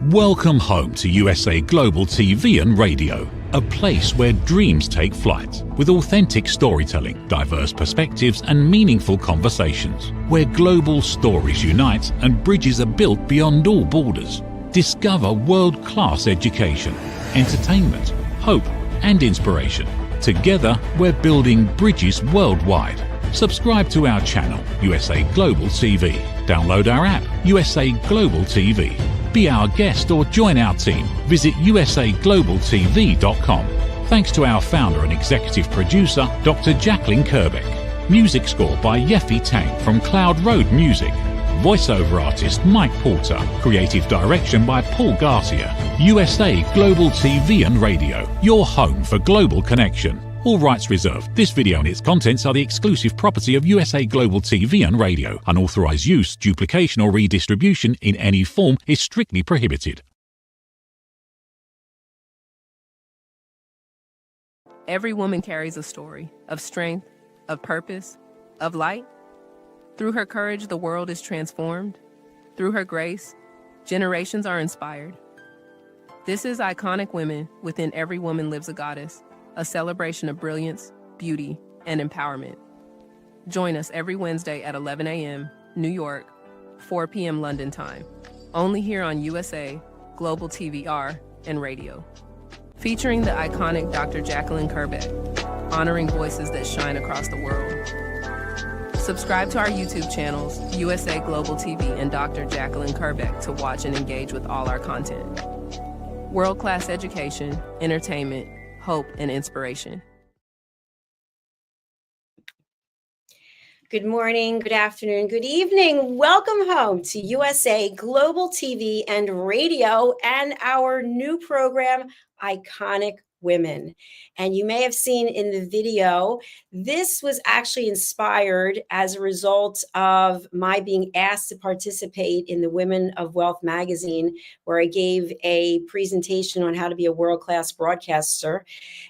Welcome home to USA Global TV and Radio, a place where dreams take flight, with authentic storytelling, diverse perspectives and meaningful conversations, where global stories unite and bridges are built beyond all borders. Discover world-class education, entertainment, hope and inspiration. Together, we're building bridges worldwide. Subscribe to our channel, USA Global TV. Download our app, USA Global TV. Be our guest or join our team. Visit usaglobaltv.com. Thanks to our founder and executive producer, Dr. Jacalyn Kerbeck. Music score by Yeffy Tang from Cloud Road Music. Voiceover artist Mike Porter. Creative direction by Paul Garcia. USA Global TV and Radio. Your home for global connection. All rights reserved. This video and its contents are the exclusive property of USA Global TV and Radio. Unauthorized use, duplication or redistribution in any form is strictly prohibited. Every woman carries a story of strength, of purpose, of light. Through her courage, the world is transformed. Through her grace, generations are inspired. This is Iconic Women. Within every woman lives a goddess. A celebration of brilliance, beauty, and empowerment. Join us every Wednesday at 11 a.m. New York, 4 p.m. London time. Only here on USA, Global TVR, and Radio. Featuring the iconic Dr. Jacalyn Kerbeck, honoring voices that shine across the world. Subscribe to our YouTube channels, USA Global TV and Dr. Jacalyn Kerbeck, to watch and engage with all our content. World-class education, entertainment, hope, and inspiration. Good morning, good afternoon, good evening. Welcome home to USA Global TV and Radio and our new program, Iconic Women. And you may have seen in the video, this was actually inspired as a result of my being asked to participate in the Women of Wealth magazine, where I gave a presentation on how to be a world-class broadcaster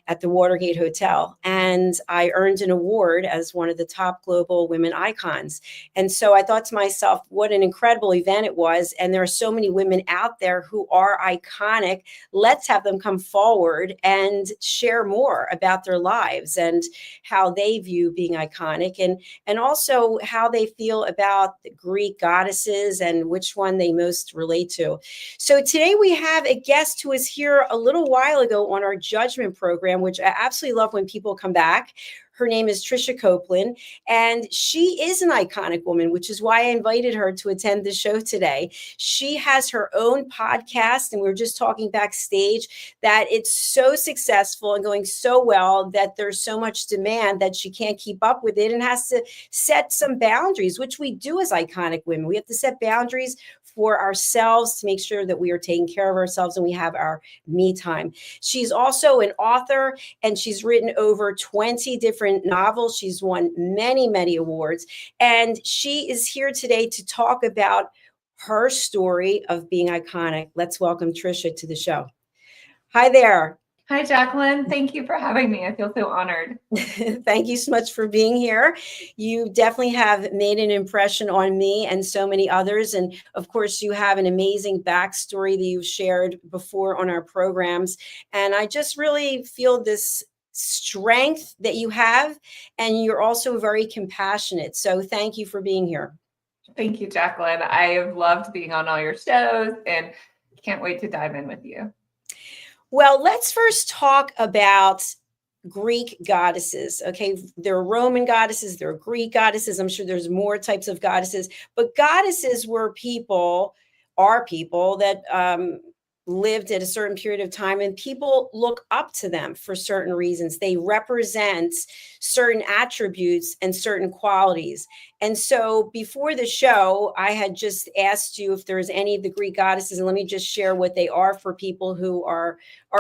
at the Watergate Hotel. And I earned an award as one of the top global women icons. And so I thought to myself, what an incredible event it was. And there are so many women out there who are iconic. Let's have them come forward and share more about their lives and how they view being iconic, and also how they feel about the Greek goddesses and which one they most relate to. So today we have a guest who was here a little while ago on our judgment program, which I absolutely love when people come back. Her name is Tricia Copeland, and she is an iconic woman, which is why I invited her to attend the show today. She has her own podcast, and we were just talking backstage that it's so successful and going so well that there's so much demand that she can't keep up with it and has to set some boundaries, which we do as iconic women. We have to set boundaries for ourselves to make sure that we are taking care of ourselves and we have our me time. She's also an author, and she's written over 20 different novels. She's won many, many awards. And she is here today to talk about her story of being iconic. Let's welcome Tricia to the show. Hi there. Hi, Jacalyn. Thank you for having me. I feel so honored. Thank you so much for being here. You definitely have made an impression on me and so many others. And of course, you have an amazing backstory that you've shared before on our programs. And I just really feel this strength that you have, and you're also very compassionate. So thank you for being here. Thank you, Jacalyn. I have loved being on all your shows and can't wait to dive in with you. Well, let's first talk about Greek goddesses. Okay, there are Roman goddesses, there are Greek goddesses. I'm sure there's more types of goddesses, but goddesses were people, are people that lived at a certain period of time, and people look up to them for certain reasons. They represent certain attributes and certain qualities. And so before the show, I had just asked you if there's any of the Greek goddesses, and let me just share what they are for people who are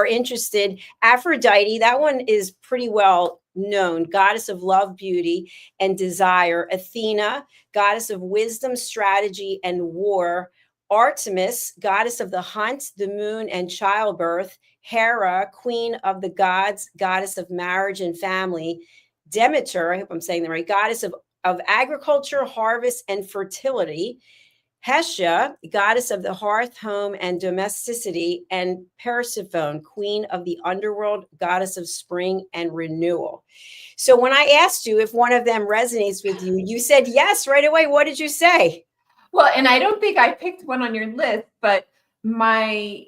interested. Aphrodite, that one is pretty well known, goddess of love, beauty, and desire. Athena, goddess of wisdom, strategy, and war. Artemis, goddess of the hunt, the moon, and childbirth. Hera, queen of the gods, goddess of marriage and family. Demeter, I hope I'm saying that right, goddess of agriculture, harvest, and fertility. Hestia, goddess of the hearth, home, and domesticity, and Persephone, queen of the underworld, goddess of spring and renewal. So when I asked you if one of them resonates with you, you said yes right away. What did you say? Well, and I don't think I picked one on your list, but my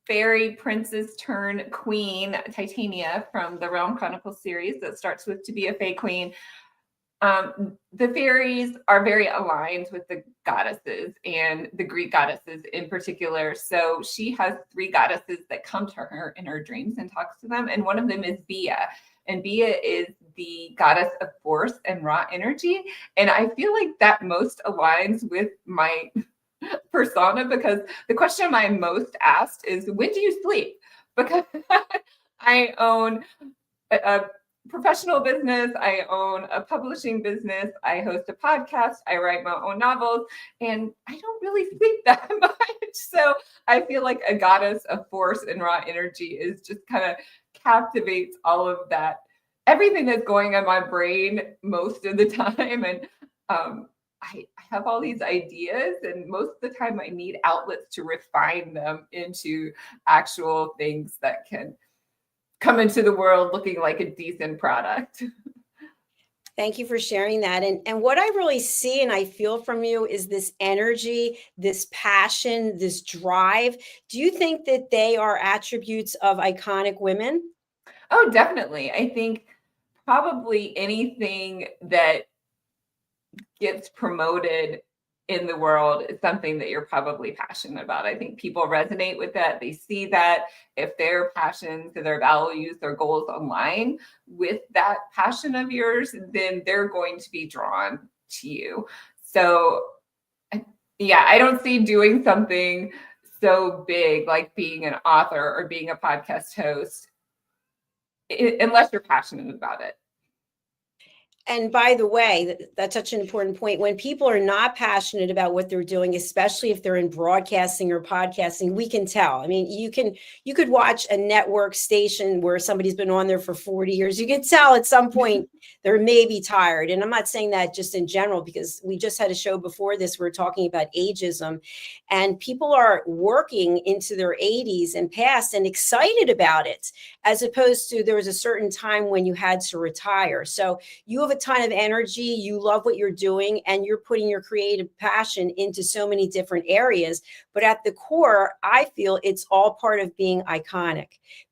fairy princess turn queen, Titania, from the Realm Chronicles series that starts with to be a Fae Queen. The fairies are very aligned with the goddesses and the Greek goddesses in particular. So she has 3 goddesses that come to her in her dreams and talks to them. And one of them is Bia. And Bia is the goddess of force and raw energy. And I feel like that most aligns with my persona, because the question I'm most asked is, when do you sleep? Because I own a professional business, I own a publishing business, I host a podcast, I write my own novels, and I don't really sleep that much. So I feel like a goddess of force and raw energy is just kind of captivates all of that, everything that's going on in my brain most of the time. And I have all these ideas, and most of the time I need outlets to refine them into actual things that can come into the world looking like a decent product. Thank you for sharing that. And what I really see and I feel from you is this energy, this passion, this drive. Do you think that they are attributes of iconic women? Oh, definitely. I think probably anything that gets promoted in the world is something that you're probably passionate about. I think people resonate with that. They see that if their passions, their values, their goals align with that passion of yours, then they're going to be drawn to you. So yeah, I don't see doing something so big like being an author or being a podcast host unless you're passionate about it. And by the way, that's such an important point. When people are not passionate about what they're doing, especially if they're in broadcasting or podcasting, we can tell. I mean, you could watch a network station where somebody's been on there for 40 years. You can tell at some point they're maybe tired. And I'm not saying that just in general, because we just had a show before this. We're talking about ageism, and people are working into their 80s and past and excited about it, as opposed to there was a certain time when you had to retire. So you have a ton of energy, you love what you're doing, and you're putting your creative passion into so many different areas. But at the core, I feel it's all part of being iconic,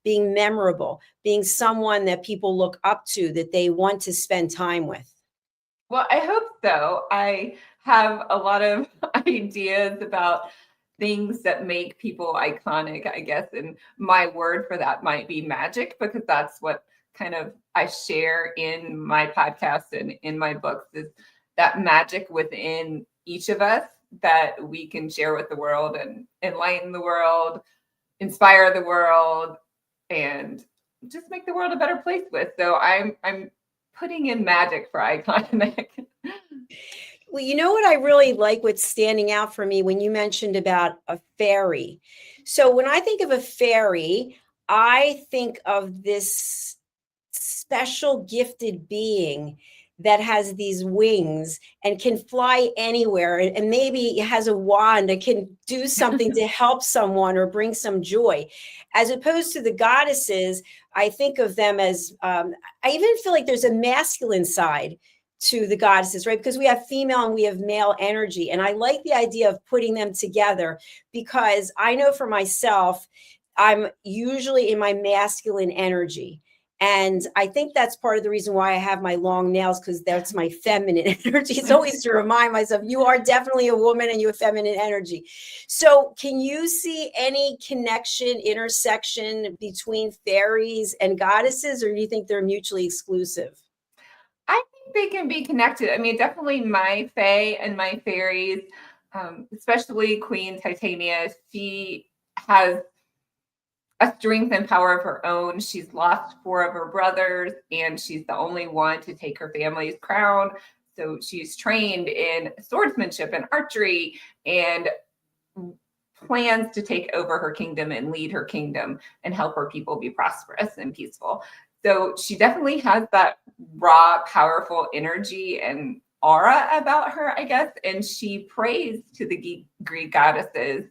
being memorable, being someone that people look up to, that they want to spend time with. Well, I hope so. I have a lot of ideas about things that make people iconic, I guess. And my word for that might be magic, because that's what kind of I share in my podcast and in my books, is that magic within each of us that we can share with the world and enlighten the world, inspire the world, and just make the world a better place with. So I'm putting in magic for iconic. Well, you know what I really like, what's standing out for me when you mentioned about a fairy. So when I think of a fairy, I think of this special gifted being that has these wings and can fly anywhere, and maybe has a wand that can do something to help someone or bring some joy. As opposed to the goddesses, I think of them as, I even feel like there's a masculine side to the goddesses, right? Because we have female and we have male energy. And I like the idea of putting them together, because I know for myself, I'm usually in my masculine energy. And I think that's part of the reason why I have my long nails, because that's my feminine energy. It's always to remind myself, you are definitely a woman and you have feminine energy. So can you see any connection, intersection between fairies and goddesses, or do you think they're mutually exclusive? I think they can be connected. I mean, definitely my fae and my fairies, especially Queen Titania, she has a strength and power of her own. She's lost 4 of her brothers, and she's the only one to take her family's crown. So she's trained in swordsmanship and archery, and plans to take over her kingdom and lead her kingdom and help her people be prosperous and peaceful. So she definitely has that raw, powerful energy, and aura about her, I guess. And she prays to the Greek goddesses.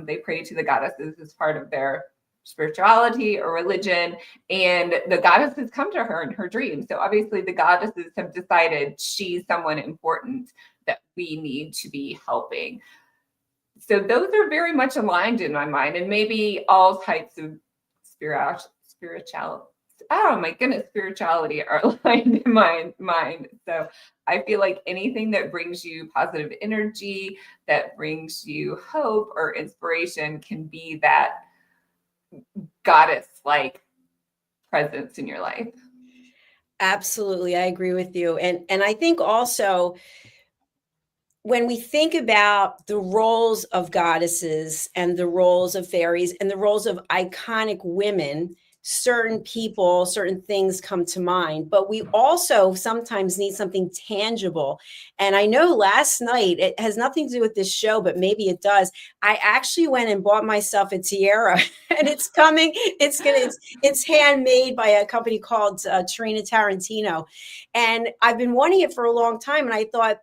They pray to the goddesses as part of their spirituality or religion, and the goddesses come to her in her dreams. So obviously the goddesses have decided she's someone important that we need to be helping. So those are very much aligned in my mind, and maybe all types of spirituality are aligned in my mind. So I feel like anything that brings you positive energy, that brings you hope or inspiration, can be that goddess-like presence in your life. Absolutely, I agree with you. And I think also when we think about the roles of goddesses and the roles of fairies and the roles of iconic women, certain people, certain things come to mind, but we also sometimes need something tangible. And I know last night, it has nothing to do with this show, but maybe it does. I actually went and bought myself a tiara, and it's coming. It's handmade by a company called Trina Tarantino. And I've been wanting it for a long time. And I thought,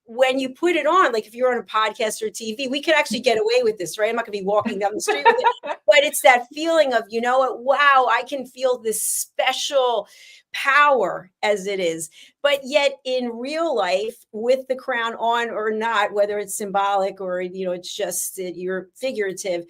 when you put it on, like if you're on a podcast or TV, we could actually get away with this, right? I'm not going to be walking down the street with it, but it's that feeling of, you know what, wow, I can feel this special power as it is. But yet in real life, with the crown on or not, whether it's symbolic or, you know, it's just you're figurative,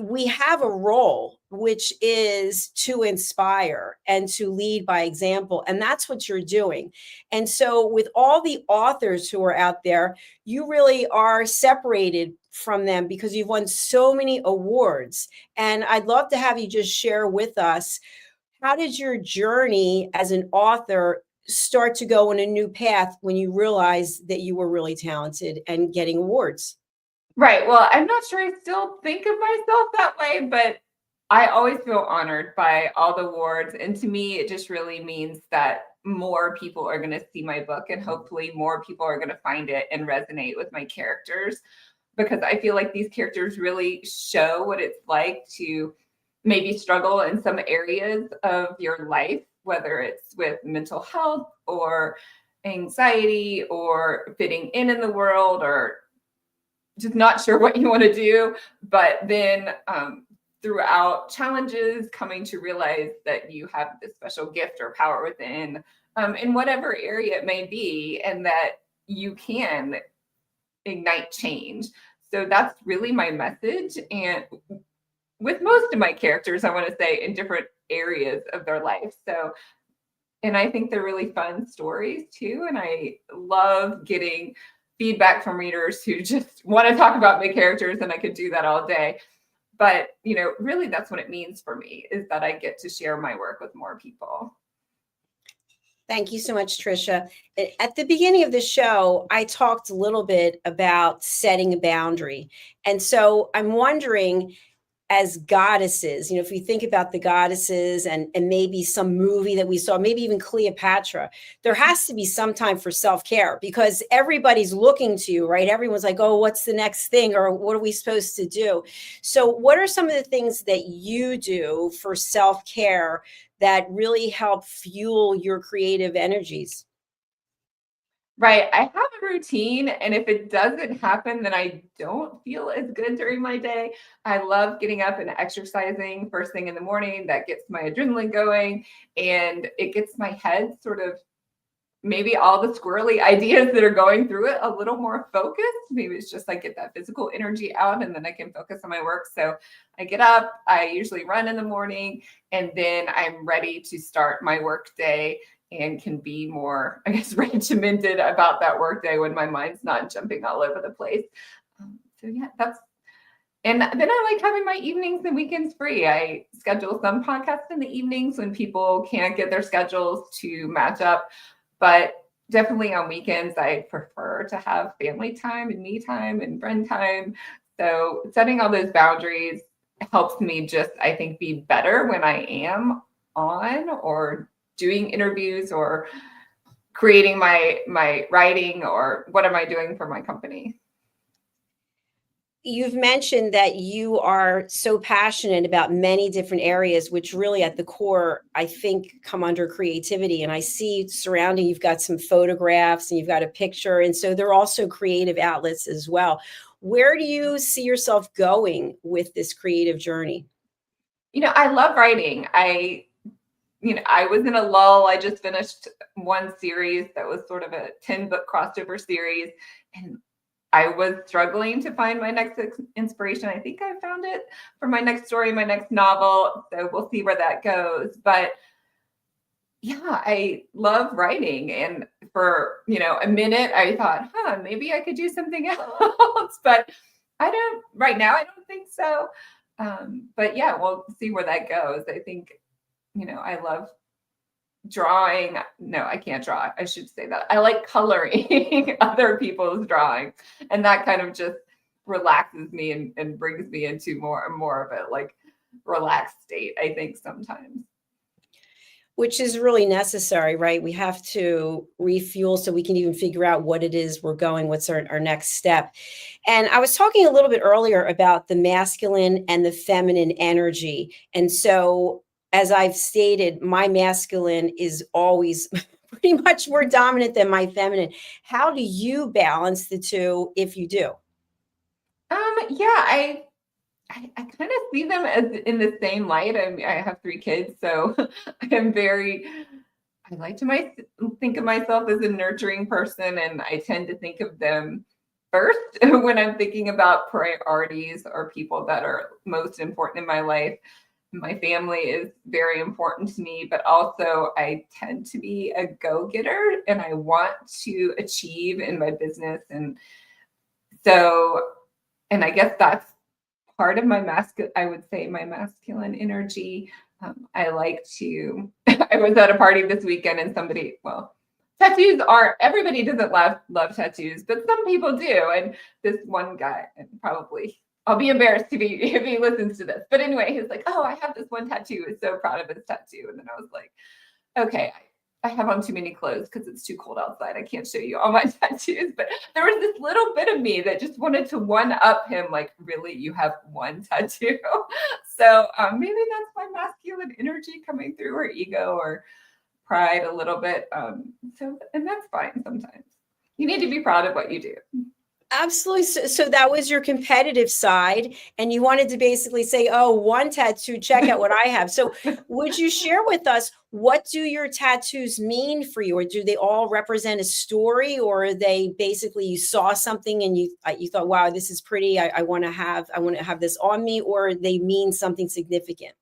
we have a role, which is to inspire and to lead by example. And that's what you're doing. And so with all the authors who are out there, you really are separated from them because you've won so many awards. And I'd love to have you just share with us, how did your journey as an author start to go in a new path when you realized that you were really talented and getting awards? Right. Well, I'm not sure I still think of myself that way, but I always feel honored by all the awards. And to me, it just really means that more people are going to see my book, and hopefully more people are going to find it and resonate with my characters, because I feel like these characters really show what it's like to maybe struggle in some areas of your life, whether it's with mental health or anxiety or fitting in the world, or just not sure what you want to do. But then throughout challenges, coming to realize that you have this special gift or power within, in whatever area it may be, and that you can ignite change. So that's really my message. And with most of my characters, I want to say, in different areas of their life. So, and I think they're really fun stories too. And I love getting feedback from readers who just want to talk about my characters, and I could do that all day. But, you know, really that's what it means for me, is that I get to share my work with more people. Thank you so much, Tricia. At the beginning of the show, I talked a little bit about setting a boundary. And so I'm wondering, as goddesses, you know, if you think about the goddesses and maybe some movie that we saw, maybe even Cleopatra, there has to be some time for self-care, because everybody's looking to you, right? Everyone's like, oh, what's the next thing? Or what are we supposed to do? So what are some of the things that you do for self-care that really help fuel your creative energies? Right. I have a routine, and if it doesn't happen, then I don't feel as good during my day. I love getting up and exercising first thing in the morning. That gets my adrenaline going, and it gets my head sort of, maybe all the squirrely ideas that are going through it, a little more focused. Maybe it's just like get that physical energy out, and then I can focus on my work. So I get up, I usually run in the morning, and then I'm ready to start my work day, and can be more, I guess, regimented about that work day when my mind's not jumping all over the place. So yeah, and then I like having my evenings and weekends free. I schedule some podcasts in the evenings when people can't get their schedules to match up. But definitely on weekends, I prefer to have family time and me time and friend time. So setting all those boundaries helps me just, I think, be better when I am on or doing interviews or creating my writing, or what am I doing for my company. you've mentioned that you are so passionate about many different areas, which really at the core, I think, come under creativity. And I see surrounding, you've got some photographs and you've got a picture. And so they're also creative outlets as well. Where do you see yourself going with this creative journey? I love writing. I was in a lull. I just finished one series that was sort of a 10-book crossover series. And I was struggling to find my next inspiration. I think I found it for my next story, my next novel. So we'll see where that goes. But yeah, I love writing. And for, a minute, I thought, maybe I could do something else. But right now, I don't think so. But yeah, we'll see where that goes. I think, I love drawing. No, I can't draw. I should say that. I like coloring other people's drawings. And that kind of just relaxes me and brings me into more and more of a like relaxed state, I think sometimes. Which is really necessary, right? We have to refuel so we can even figure out what it is we're going, what's our next step. And I was talking a little bit earlier about the masculine and the feminine energy. And so, as I've stated, my masculine is always pretty much more dominant than my feminine. How do you balance the two if you do? Yeah, I kind of see them as in the same light. I have 3 kids, so I like to think of myself as a nurturing person, and I tend to think of them first when I'm thinking about priorities or people that are most important in my life. My family is very important to me, but also I tend to be a go-getter and I want to achieve in my business. And I guess that's part of my I would say my masculine energy. I like to, I was at a party this weekend and tattoos everybody doesn't love tattoos, but some people do. And this one guy, and probably I'll be embarrassed if he listens to this. But anyway, he's like, oh, I have this one tattoo. He's so proud of his tattoo. And then I was like, okay, I have on too many clothes because it's too cold outside. I can't show you all my tattoos. But there was this little bit of me that just wanted to one-up him. Like, really, you have one tattoo? So maybe that's my masculine energy coming through, or ego or pride a little bit. And that's fine sometimes. You need to be proud of what you do. Absolutely. So that was your competitive side, and you wanted to basically say, oh, one tattoo, check out what I have. So would you share with us, what do your tattoos mean for you? Or do they all represent a story, or are they basically you saw something and you thought, wow, this is pretty. I want to have this on me, or they mean something significant?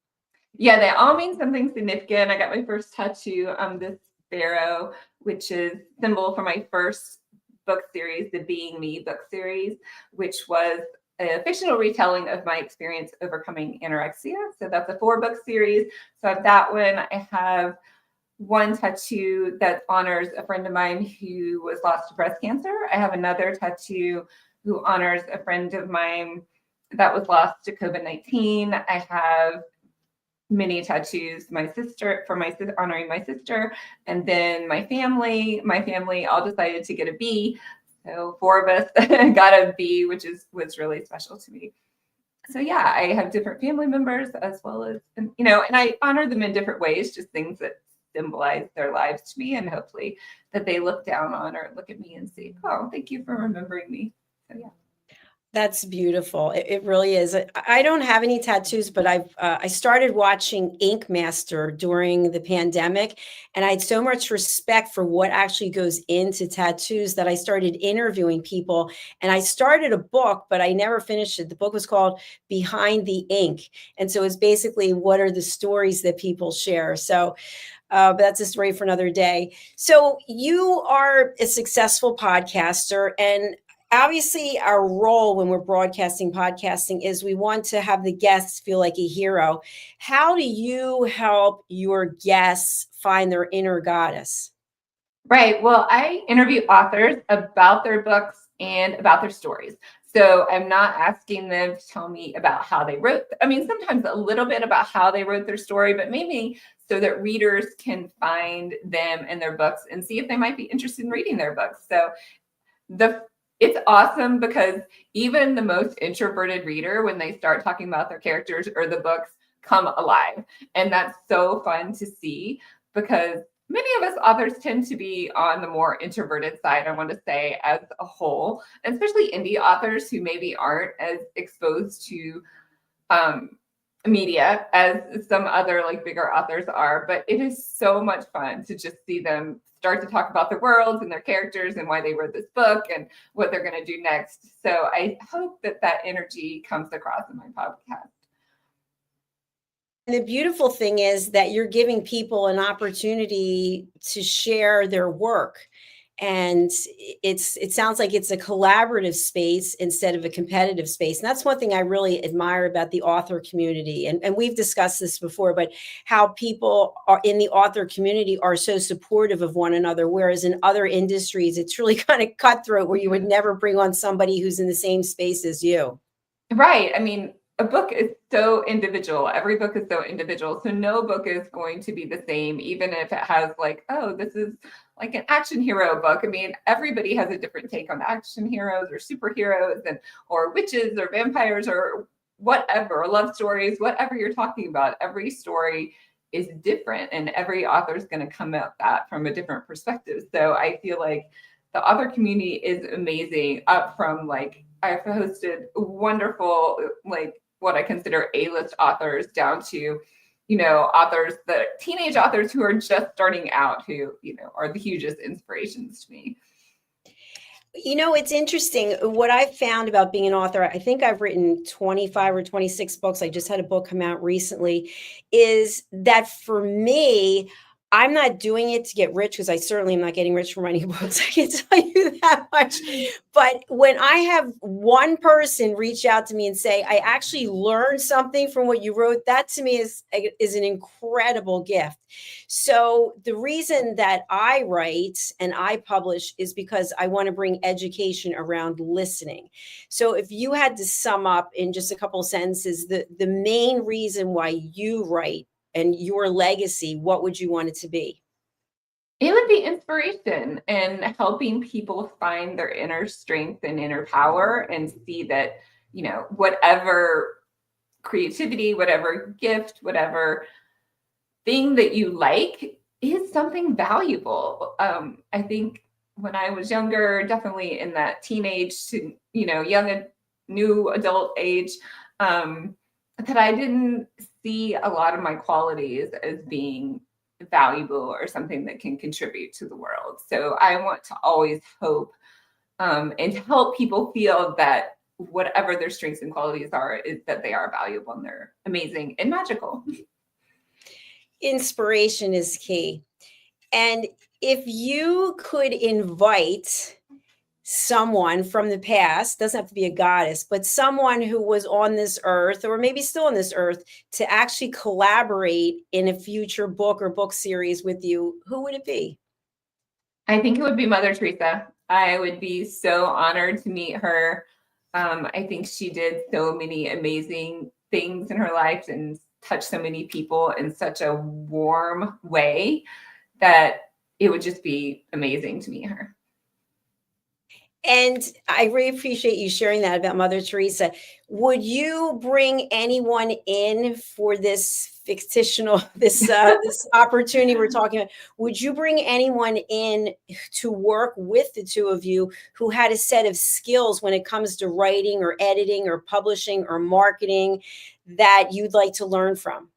Yeah, they all mean something significant. I got my first tattoo, this sparrow, which is symbol for my first book series, the Being Me book series, which was a fictional retelling of my experience overcoming anorexia. So that's a 4-book series. So I have that one. I have one tattoo that honors a friend of mine who was lost to breast cancer. I have another tattoo who honors a friend of mine that was lost to COVID-19. I have many tattoos, honoring my sister, and then my family all decided to get a B. So 4 of us got a B, which was really special to me. So yeah, I have different family members as well as, and I honor them in different ways, just things that symbolize their lives to me, and hopefully that they look down on or look at me and say, oh, thank you for remembering me. So yeah. That's beautiful. It really is. I don't have any tattoos, but I started watching Ink Master during the pandemic, and I had so much respect for what actually goes into tattoos that I started interviewing people. And I started a book, but I never finished it. The book was called Behind the Ink, and so it's basically what are the stories that people share. So. But that's a story for another day. So you are a successful podcaster, and obviously our role when we're podcasting is we want to have the guests feel like a hero. How do you help your guests find their inner goddess? Right. Well, I interview authors about their books and about their stories. So I'm not asking them to tell me about how they wrote. Sometimes a little bit about how they wrote their story, but maybe so that readers can find them in their books and see if they might be interested in reading their books. So the it's awesome because even the most introverted reader, when they start talking about their characters or the books, come alive. And that's so fun to see because many of us authors tend to be on the more introverted side, I want to say, as a whole, and especially indie authors who maybe aren't as exposed to media as some other like bigger authors are. But it is so much fun to just see them start to talk about their worlds and their characters and why they wrote this book and what they're going to do next. So I hope that that energy comes across in my podcast. And the beautiful thing is that you're giving people an opportunity to share their work. And it sounds like it's a collaborative space instead of a competitive space. And that's one thing I really admire about the author community. And we've discussed this before, but how people are in the author community are so supportive of one another. Whereas in other industries, it's really kind of cutthroat where you would never bring on somebody who's in the same space as you. Right. I mean, a book is so individual. Every book is so individual. So no book is going to be the same, even if it has like, oh, this is like an action hero book. I mean, everybody has a different take on action heroes or superheroes and or witches or vampires or whatever, love stories, whatever you're talking about. Every story is different and every author is going to come at that from a different perspective. So I feel like the author community is amazing, up from like I've hosted wonderful, like what I consider A-list authors down to, you know, authors, the teenage authors who are just starting out, who, you know, are the hugest inspirations to me. You know, it's interesting. What I've found about being an author, I think I've written 25 or 26 books. I just had a book come out recently, is that for me, I'm not doing it to get rich because I certainly am not getting rich from writing books. I can tell you that much. But when I have one person reach out to me and say, I actually learned something from what you wrote, that to me is an incredible gift. So the reason that I write and I publish is because I want to bring education around listening. So if you had to sum up in just a couple of sentences, the main reason why you write and your legacy, what would you want it to be? It would be inspiration and helping people find their inner strength and inner power and see that, you know, whatever creativity, whatever gift, whatever thing that you like is something valuable. I think when I was younger, definitely in that teenage to, you know, young, new adult age, that I didn't see a lot of my qualities as being valuable or something that can contribute to the world. So I want to always hope and help people feel that whatever their strengths and qualities are, is that they are valuable and they're amazing and magical. Inspiration is key. And if you could invite someone from the past, doesn't have to be a goddess, but someone who was on this earth or maybe still on this earth to actually collaborate in a future book or book series with you, who would it be? I think it would be Mother Teresa. I would be so honored to meet her. I think she did so many amazing things in her life and touched so many people in such a warm way that it would just be amazing to meet her. And I really appreciate you sharing that about Mother Teresa. Would you bring anyone in for this fictional, this opportunity we're talking about? Would you bring anyone in to work with the two of you who had a set of skills when it comes to writing or editing or publishing or marketing that you'd like to learn from?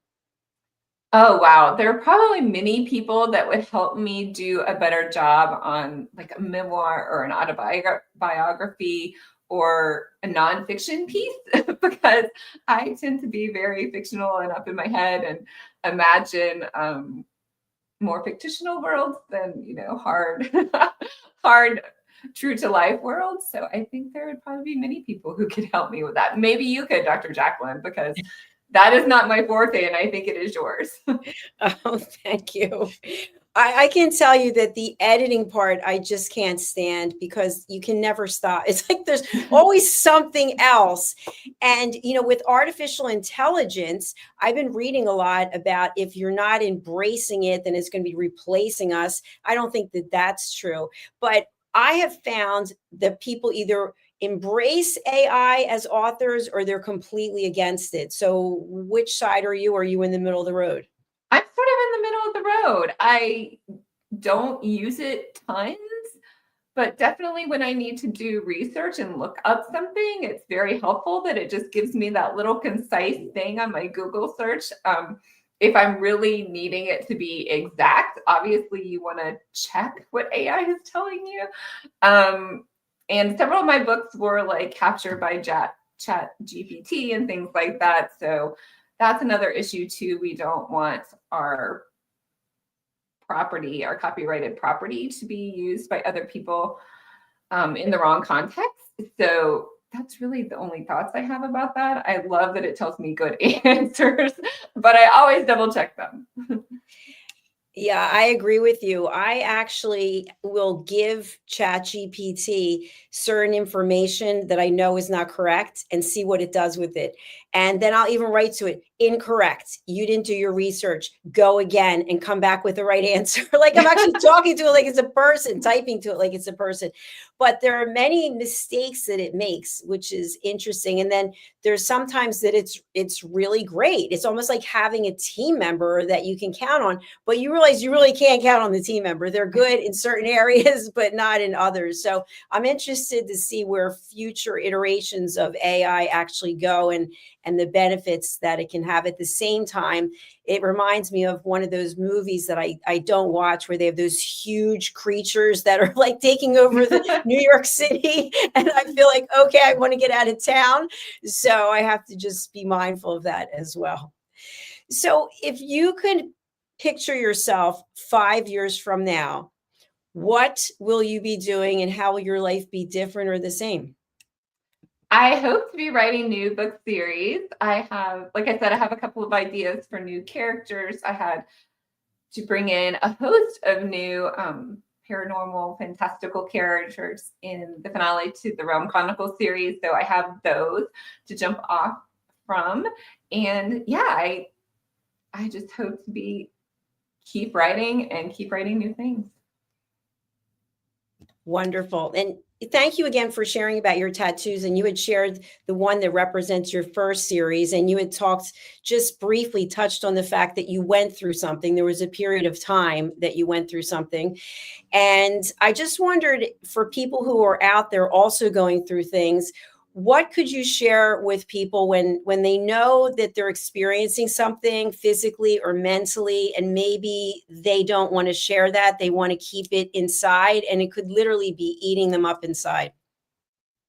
Oh, wow. There are probably many people that would help me do a better job on like a memoir or an autobiography or a nonfiction piece because I tend to be very fictional and up in my head and imagine more fictional worlds than, you know, hard true to life worlds. So I think there would probably be many people who could help me with that. Maybe you could, Dr. Jacalyn, because that is not my forte, and I think it is yours. Oh, thank you. I can tell you that the editing part, I just can't stand because you can never stop. It's like there's always something else. And, you know, with artificial intelligence, I've been reading a lot about if you're not embracing it, then it's going to be replacing us. I don't think that that's true. But I have found that people either embrace AI as authors or they're completely against it. So which side are you? Are you in the middle of the road? I'm sort of in the middle of the road. I don't use it tons, but definitely when I need to do research and look up something, it's very helpful that it just gives me that little concise thing on my Google search. If I'm really needing it to be exact, obviously you want to check what AI is telling you. And several of my books were like captured by Chat GPT and things like that. So that's another issue too. We don't want our property, our copyrighted property, to be used by other people in the wrong context. So that's really the only thoughts I have about that. I love that it tells me good answers, but I always double check them. Yeah, I agree with you. I actually will give ChatGPT certain information that I know is not correct and see what it does with it. And then I'll even write to it, incorrect. You didn't do your research. Go again and come back with the right answer. Like I'm actually talking to it like it's a person, typing to it like it's a person. But there are many mistakes that it makes, which is interesting. And then there's sometimes that it's really great. It's almost like having a team member that you can count on, but you realize you really can't count on the team member. They're good in certain areas, but not in others. So I'm interested to see where future iterations of AI actually go and the benefits that it can have. At the same time, it reminds me of one of those movies that I don't watch where they have those huge creatures that are like taking over the New York City. And I feel like, okay, I want to get out of town. So I have to just be mindful of that as well. So if you could picture yourself 5 years from now, what will you be doing and how will your life be different or the same? I hope to be writing new book series. I have, like I said, I have a couple of ideas for new characters. I had to bring in a host of new paranormal, fantastical characters in the finale to the Realm Chronicles series. So I have those to jump off from. And yeah, I just hope to keep writing and keep writing new things. Wonderful. And thank you again for sharing about your tattoos. And you had shared the one that represents your first series. And you had talked, just briefly touched on the fact that you went through something. There was a period of time that you went through something. And I just wondered, for people who are out there also going through things, what could you share with people when they know that they're experiencing something physically or mentally, and maybe they don't want to share that, they want to keep it inside, and it could literally be eating them up inside?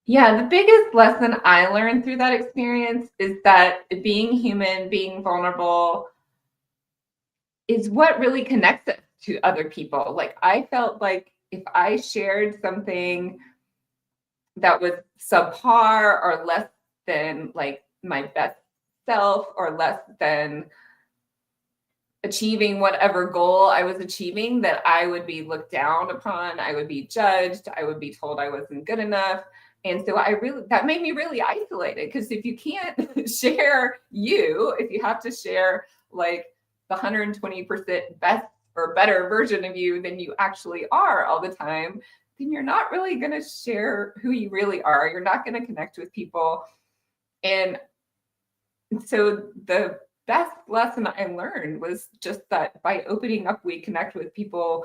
Yeah, the biggest lesson I learned through that experience is that being human, being vulnerable is what really connects us to other people. Like I felt like if I shared something that was subpar or less than like my best self or less than achieving whatever goal I was achieving, that I would be looked down upon, I would be judged, I would be told I wasn't good enough. And so that made me really isolated, because if you can't share if you have to share like the 120% best or better version of you than you actually are all the time, then you're not really going to share who you really are. You're not going to connect with people. And so the best lesson I learned was just that by opening up, we connect with people,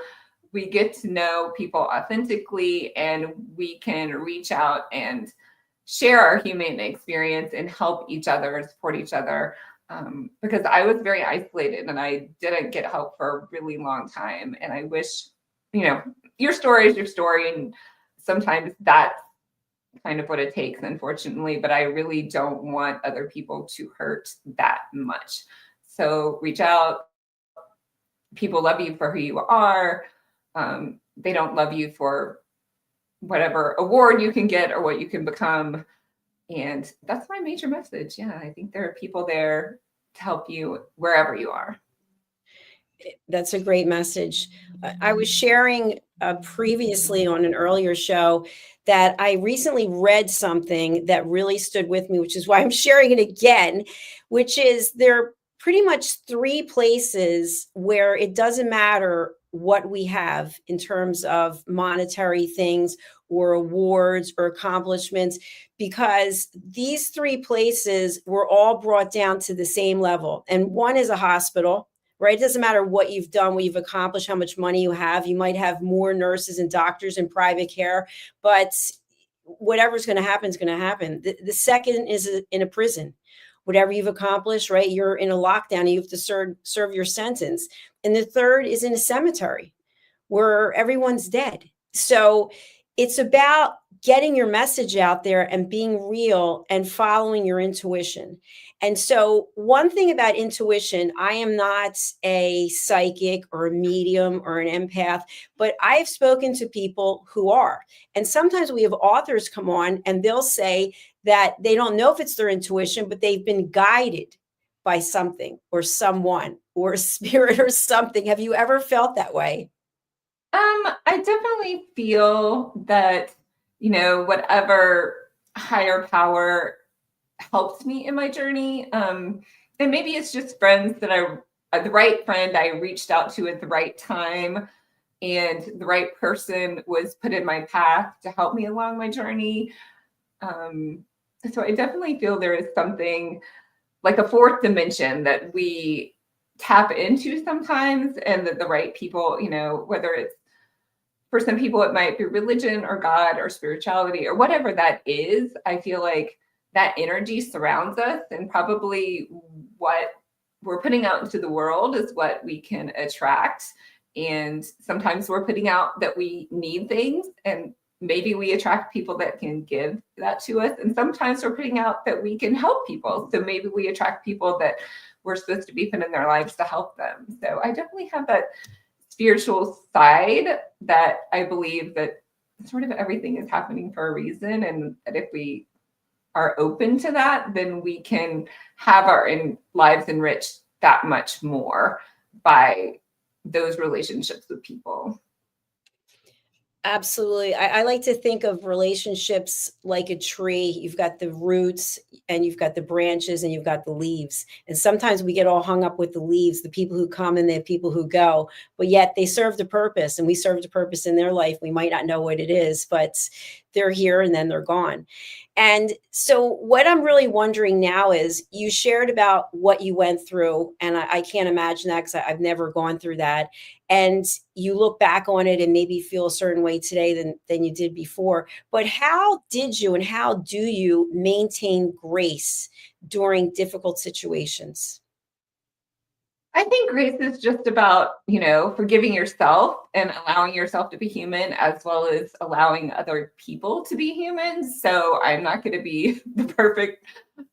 we get to know people authentically, and we can reach out and share our human experience and help each other, support each other. Because I was very isolated and I didn't get help for a really long time. And I wish, your story is your story. And sometimes that's kind of what it takes, unfortunately, but I really don't want other people to hurt that much. So reach out. People love you for who you are. They don't love you for whatever award you can get or what you can become. And that's my major message. Yeah, I think there are people there to help you wherever you are. That's a great message. I was sharing previously on an earlier show that I recently read something that really stood with me, which is why I'm sharing it again, which is there are pretty much 3 places where it doesn't matter what we have in terms of monetary things or awards or accomplishments, because these three places were all brought down to the same level. And one is a hospital, right? It doesn't matter what you've done, what you've accomplished, how much money you have. You might have more nurses and doctors in private care, but whatever's going to happen is going to happen. The second is in a prison. Whatever you've accomplished, right? You're in a lockdown. You have to serve your sentence. And the third is in a cemetery where everyone's dead. So it's about getting your message out there and being real and following your intuition. And so one thing about intuition, I am not a psychic or a medium or an empath, but I've spoken to people who are. And sometimes we have authors come on and they'll say that they don't know if it's their intuition, but they've been guided by something or someone or a spirit or something. Have you ever felt that way? I definitely feel that, whatever higher power helped me in my journey. And maybe it's just friends that the right friend I reached out to at the right time, and the right person was put in my path to help me along my journey. So I definitely feel there is something like a fourth dimension that we tap into sometimes, and that the right people, whether it's, for some people, it might be religion or God or spirituality or whatever that is. I feel like that energy surrounds us, and probably what we're putting out into the world is what we can attract. And sometimes we're putting out that we need things, and maybe we attract people that can give that to us. And sometimes we're putting out that we can help people. So maybe we attract people that we're supposed to be put in their lives to help them. So I definitely have that spiritual side that I believe that sort of everything is happening for a reason. And that if we are open to that, then we can have our lives enriched that much more by those relationships with people. Absolutely. I like to think of relationships like a tree. You've got the roots and you've got the branches and you've got the leaves. And sometimes we get all hung up with the leaves, the people who come and the people who go, but yet they served a purpose, and we served a purpose in their life. We might not know what it is, but they're here and then they're gone. And so what I'm really wondering now is, you shared about what you went through, and I can't imagine that because I've never gone through that. And you look back on it and maybe feel a certain way today than you did before. But how did you and how do you maintain grace during difficult situations? I think grace is just about, forgiving yourself and allowing yourself to be human, as well as allowing other people to be human. So I'm not going to be the perfect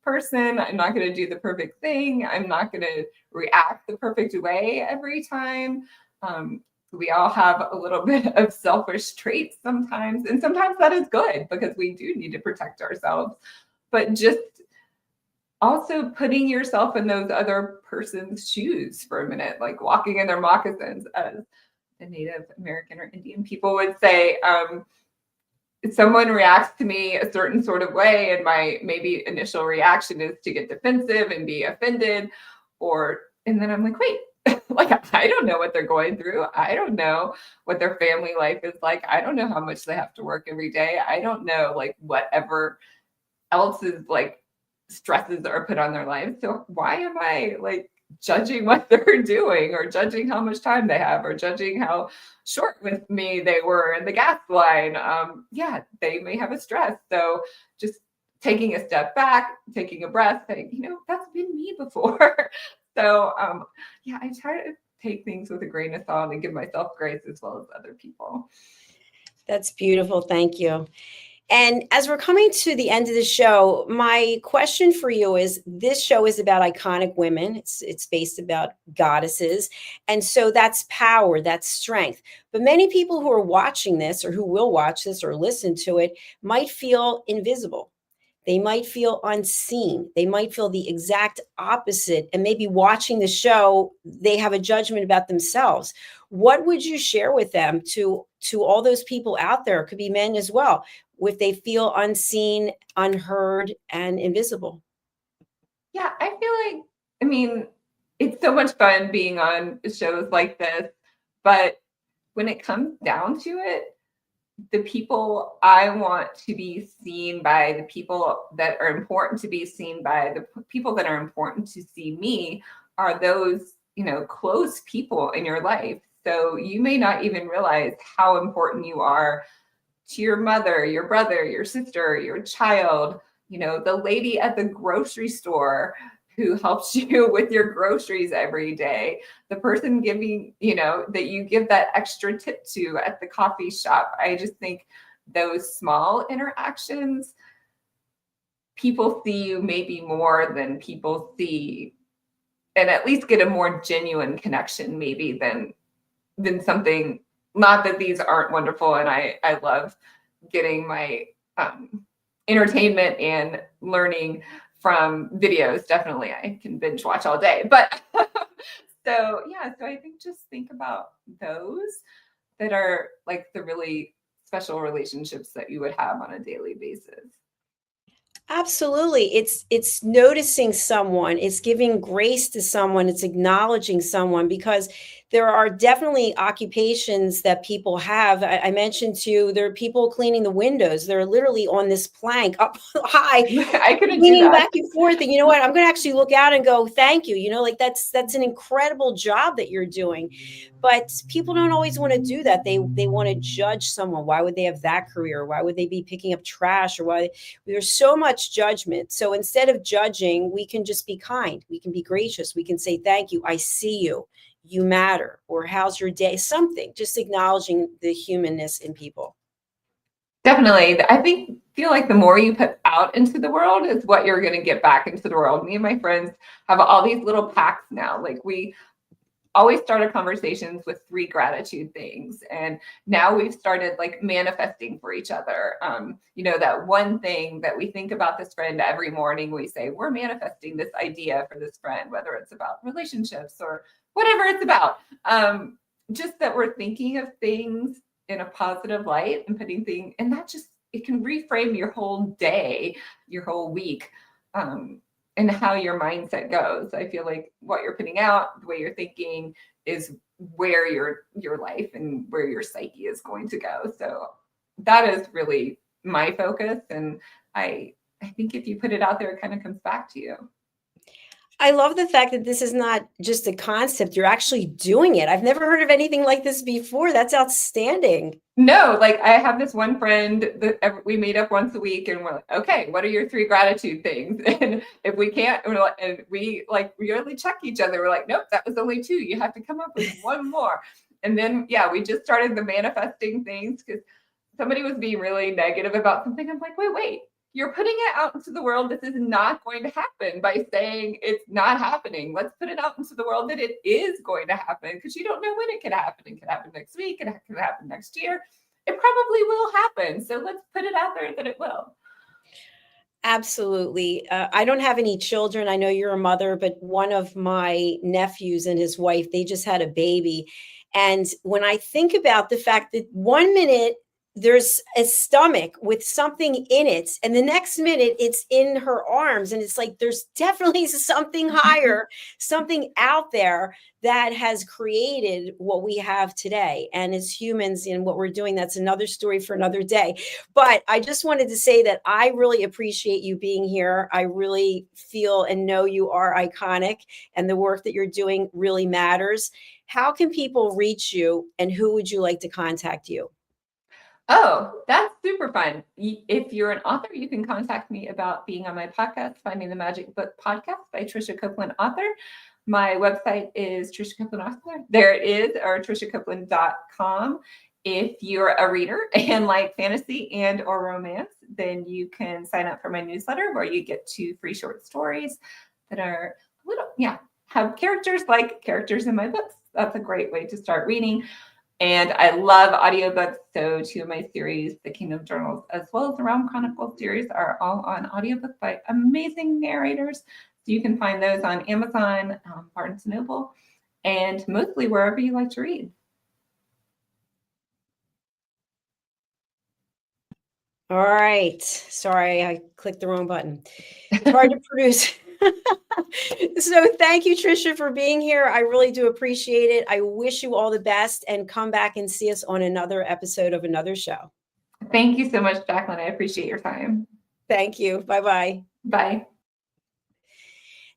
person. I'm not going to do the perfect thing. I'm not going to react the perfect way every time. We all have a little bit of selfish traits sometimes, and sometimes that is good because we do need to protect ourselves. But just also putting yourself in those other person's shoes for a minute, like walking in their moccasins, as the Native American or Indian people would say. If someone reacts to me a certain sort of way, and my maybe initial reaction is to get defensive and be offended, and then I'm like, wait, like, I don't know what they're going through. I don't know what their family life is like. I don't know how much they have to work every day. I don't know, like, whatever else is like stresses are put on their lives. So why am I like judging what they're doing, or judging how much time they have, or judging how short with me they were in the gas line? Yeah, they may have a stress. So just taking a step back, taking a breath, saying, that's been me before. So yeah, I try to take things with a grain of salt and give myself grace as well as other people. That's beautiful. Thank you. And as we're coming to the end of the show, my question for you is, this show is about iconic women. It's based about goddesses. And so that's power, that's strength. But many people who are watching this, or who will watch this or listen to it, might feel invisible. They might feel unseen. They might feel the exact opposite. And maybe watching the show, they have a judgment about themselves. What would you share with them, to all those people out there? It could be men as well, if they feel unseen, unheard, and invisible? Yeah, I feel like, it's so much fun being on shows like this, but when it comes down to it, the people I want to be seen by, the people that are important to be seen by, the people that are important to see me are those, close people in your life. So you may not even realize how important you are to your mother, your brother, your sister, your child, the lady at the grocery store who helps you with your groceries every day, the person giving, that you give that extra tip to at the coffee shop. I just think those small interactions, people see you maybe more than people see, and at least get a more genuine connection maybe than something. Not that these aren't wonderful, and I love getting my entertainment and learning from videos. Definitely, I can binge watch all day. But so I think just think about those that are like the really special relationships that you would have on a daily basis. Absolutely. It's noticing someone, it's giving grace to someone, it's acknowledging someone, because there are definitely occupations that people have. I mentioned to you, there are people cleaning the windows. They're literally on this plank up high, I couldn't do leaning that. back and forth. And you know what? I'm going to actually look out and go, thank you. Like that's an incredible job that you're doing. But people don't always want to do that. They want to judge someone. Why would they have that career? Why would they be picking up trash? Or why? There's so much judgment. So instead of judging, we can just be kind. We can be gracious. We can say, thank you. I see you. You matter. Or how's your day? Something, just acknowledging the humanness in people. Definitely. I feel like the more you put out into the world is what you're going to get back into the world. Me and my friends have all these little packs now. Like we always start our conversations with 3 gratitude things. And now we've started like manifesting for each other. That one thing that we think about this friend every morning, we say, we're manifesting this idea for this friend, whether it's about relationships or whatever it's about. Just that we're thinking of things in a positive light and putting things, and that just, it can reframe your whole day, your whole week. And how your mindset goes. I feel like what you're putting out, the way you're thinking, is where your life and where your psyche is going to go. So that is really my focus. And I think if you put it out there, it kind of comes back to you. I love the fact that this is not just a concept. You're actually doing it. I've never heard of anything like this before. That's outstanding. No, like I have this one friend that we meet up once a week and we're like, okay, what are your 3 gratitude things? And if we can't, and we really check each other. We're like, nope, that was only 2. You have to come up with 1 more. And then, we just started the manifesting things because somebody was being really negative about something. I'm like, wait. You're putting it out into the world. This is not going to happen by saying it's not happening. Let's put it out into the world that it is going to happen, because you don't know when it could happen. It could happen next week. It could happen next year. It probably will happen. So let's put it out there that it will. Absolutely. I don't have any children. I know you're a mother, but one of my nephews and his wife, they just had a baby. And when I think about the fact that 1 minute there's a stomach with something in it, and the next minute it's in her arms, and it's like there's definitely something higher, something out there that has created what we have today. And as humans, in what we're doing, that's another story for another day. But I just wanted to say that I really appreciate you being here. I really feel and know you are iconic, and the work that you're doing really matters. How can people reach you, and who would you like to contact you? Oh, that's super fun. If you're an author, you can contact me about being on my podcast, Finding the Magic Book Podcast by Tricia Copeland, author. My website is Tricia Copeland, author. There it is, or triciacopeland.com. If you're a reader and like fantasy and or romance, then you can sign up for my newsletter where you get 2 free short stories that are have characters like characters in my books. That's a great way to start reading. And I love audiobooks. So 2 of my series, the Kingdom Journals, as well as the Realm Chronicles series, are all on audiobook by amazing narrators. So you can find those on Amazon, Barnes & Noble, and mostly wherever you like to read. All right. Sorry, I clicked the wrong button. It's hard to produce. So thank you, Tricia, for being here. I really do appreciate it. I wish you all the best, and come back and see us on another episode of another show. Thank you so much, Jacalyn. I appreciate your time. Thank you. Bye-bye. Bye.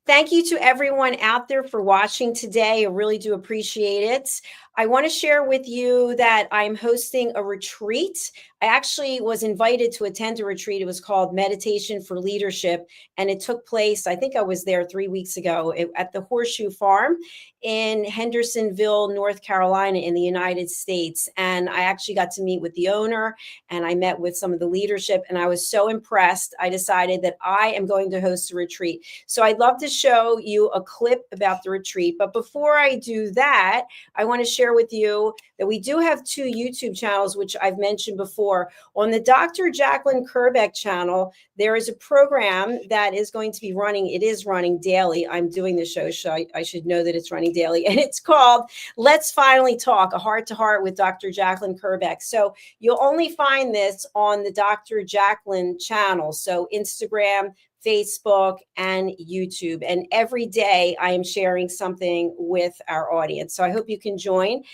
Thank you to everyone out there for watching today. I really do appreciate it. I want to share with you that I'm hosting a retreat. I actually was invited to attend a retreat. It was called Meditation for Leadership, and it took place, I think I was there 3 weeks ago, at the Horseshoe Farm in Hendersonville, North Carolina in the United States. And I actually got to meet with the owner, and I met with some of the leadership, and I was so impressed. I decided that I am going to host a retreat. So I'd love to show you a clip about the retreat. But before I do that, I want to share with you that we do have 2 YouTube channels, which I've mentioned before. On the Dr. Jacalyn Kerbeck channel, there is a program that is going to be running. It is running daily. I'm doing the show, so I should know that it's running daily. And it's called Let's Finally Talk, a heart-to-heart with Dr. Jacalyn Kerbeck. So you'll only find this on the Dr. Jacalyn channel. So Instagram, Facebook, and YouTube. And every day I am sharing something with our audience. So I hope you can join.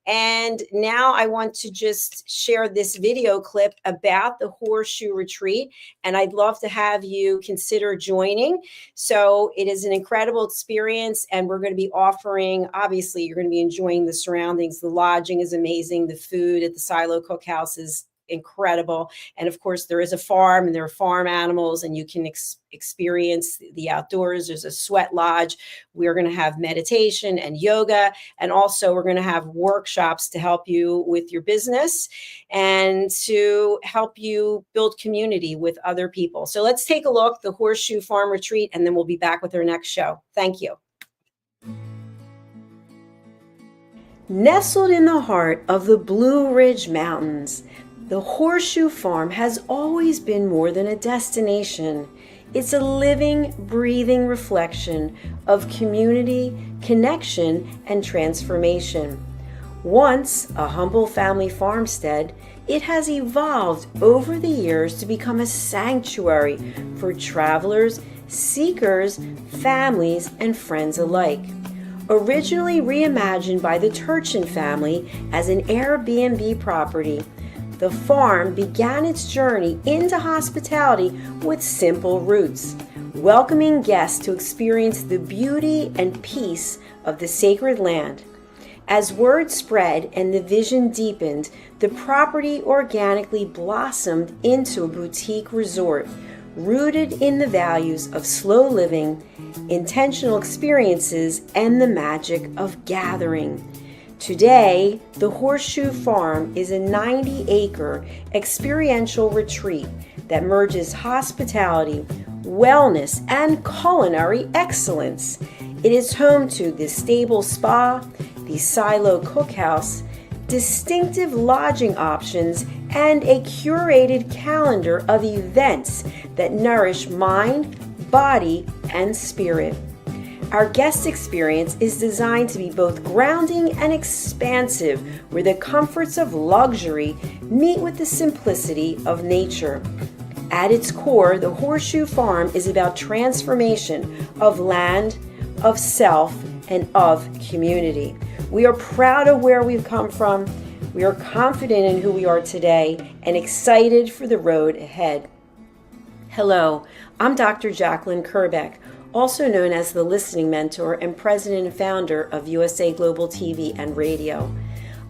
And now I want to just share this video clip about the Horseshoe Retreat. And I'd love to have you consider joining. So it is an incredible experience. And we're going to be offering, obviously, you're going to be enjoying the surroundings. The lodging is amazing. The food at the Silo Cookhouse is incredible. And of course, there is a farm and there are farm animals, and you can experience the outdoors. There's a sweat lodge. We're going to have meditation and yoga. And also we're going to have workshops to help you with your business and to help you build community with other people. So let's take a look, the Horseshoe Farm Retreat, and then we'll be back with our next show. Thank you. Nestled in the heart of the Blue Ridge Mountains, the Horseshoe Farm has always been more than a destination. It's a living, breathing reflection of community, connection, and transformation. Once a humble family farmstead, it has evolved over the years to become a sanctuary for travelers, seekers, families, and friends alike. Originally reimagined by the Turchin family as an Airbnb property, the farm began its journey into hospitality with simple roots, welcoming guests to experience the beauty and peace of the sacred land. As word spread and the vision deepened, the property organically blossomed into a boutique resort, rooted in the values of slow living, intentional experiences, and the magic of gathering. Today, the Horseshoe Farm is a 90-acre experiential retreat that merges hospitality, wellness, and culinary excellence. It is home to the Stable Spa, the Silo Cookhouse, distinctive lodging options, and a curated calendar of events that nourish mind, body, and spirit. Our guest experience is designed to be both grounding and expansive, where the comforts of luxury meet with the simplicity of nature. At its core, the Horseshoe Farm is about transformation of land, of self, and of community. We are proud of where we've come from. We are confident in who we are today and excited for the road ahead. Hello, I'm Dr. Jacalyn Kerbeck, also known as the Listening Mentor and President and Founder of USA Global TV and Radio.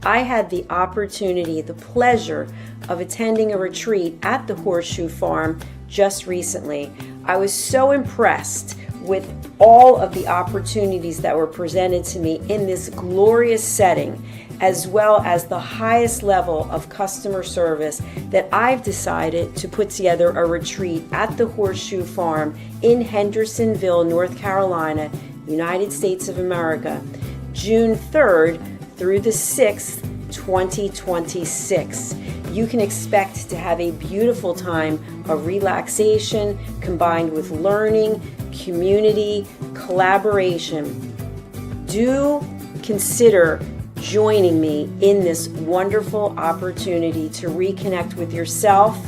I had the opportunity, the pleasure of attending a retreat at the Horseshoe Farm just recently. I was so impressed with all of the opportunities that were presented to me in this glorious setting, as well as the highest level of customer service, that I've decided to put together a retreat at the Horseshoe Farm in Hendersonville, North Carolina, United States of America, June 3rd through the 6th, 2026. You can expect to have a beautiful time of relaxation combined with learning, community, collaboration. Do consider joining me in this wonderful opportunity to reconnect with yourself,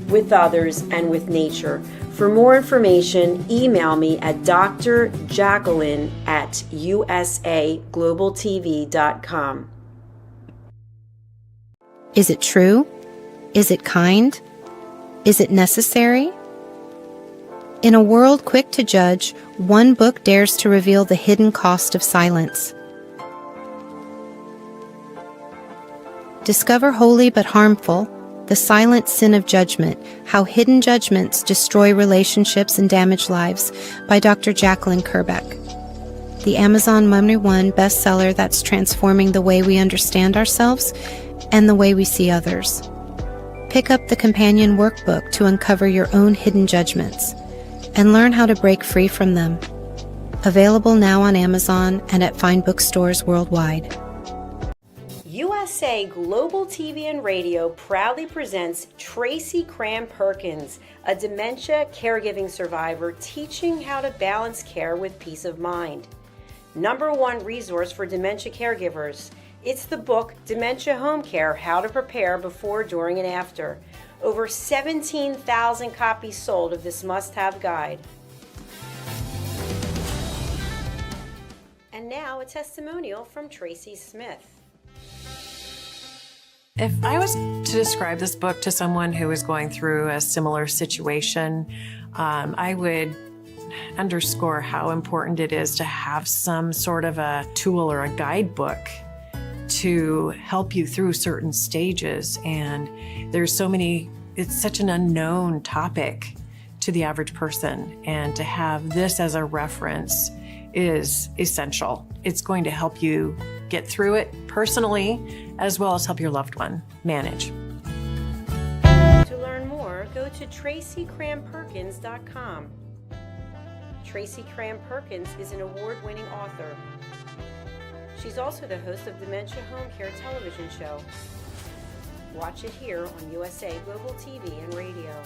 with others, and with nature. For more information, email me at drjacalyn@usaglobaltv.com. Is it true? Is it kind? Is it necessary? In a world quick to judge, one book dares to reveal the hidden cost of silence. Discover Holy but Harmful, The Silent Sin of Judgment, How Hidden Judgments Destroy Relationships and Damage Lives by Dr. Jacalyn Kerbeck. The Amazon #1 bestseller that's transforming the way we understand ourselves and the way we see others. Pick up the companion workbook to uncover your own hidden judgments and learn how to break free from them. Available now on Amazon and at fine bookstores worldwide. USA Global TV and Radio proudly presents Tracy Cram-Perkins, a dementia caregiving survivor teaching how to balance care with peace of mind. #1 resource for dementia caregivers. It's the book Dementia Home Care: How to Prepare Before, During, and After. Over 17,000 copies sold of this must-have guide. And now a testimonial from Tracy Smith. If I was to describe this book to someone who is going through a similar situation, I would underscore how important it is to have some sort of a tool or a guidebook to help you through certain stages. And there's so many, it's such an unknown topic to the average person. And to have this as a reference is essential. It's going to help you get through it personally, as well as help your loved one manage. To learn more, go to tracycramperkins.com. Tracy Cram-Perkins is an award-winning author. She's also the host of Dementia Home Care television show. Watch it here on USA Global TV and Radio.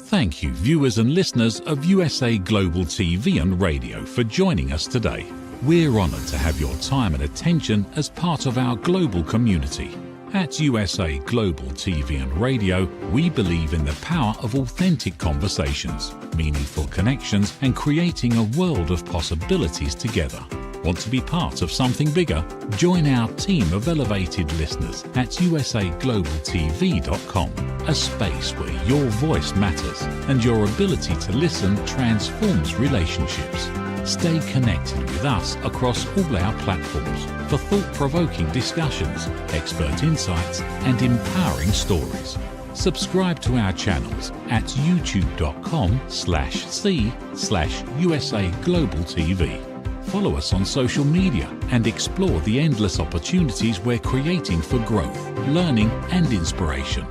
Thank you, viewers and listeners of USA Global TV and Radio, for joining us today. We're honoured to have your time and attention as part of our global community. At USA Global TV and Radio, we believe in the power of authentic conversations, meaningful connections, and creating a world of possibilities together. Want to be part of something bigger? Join our team of elevated listeners at usaglobaltv.com, a space where your voice matters and your ability to listen transforms relationships. Stay connected with us across all our platforms for thought-provoking discussions, expert insights, and empowering stories. Subscribe to our channels at youtube.com/c/USA Global TV. Follow us on social media and explore the endless opportunities we're creating for growth, learning, and inspiration.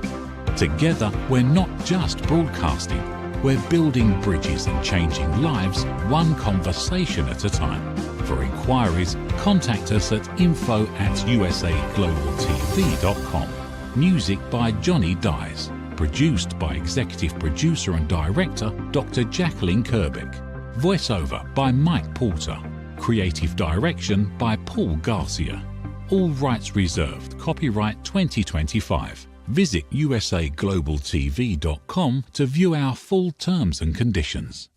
Together, we're not just broadcasting, we're building bridges and changing lives one conversation at a time. For inquiries, contact us at info@usaglobaltv.com. Music by Johnny Dies. Produced by Executive Producer and Director Dr. Jacalyn Kerbeck. Voiceover by Mike Porter. Creative Direction by Paul Garcia. All rights reserved. Copyright 2025. Visit usaglobaltv.com to view our full terms and conditions.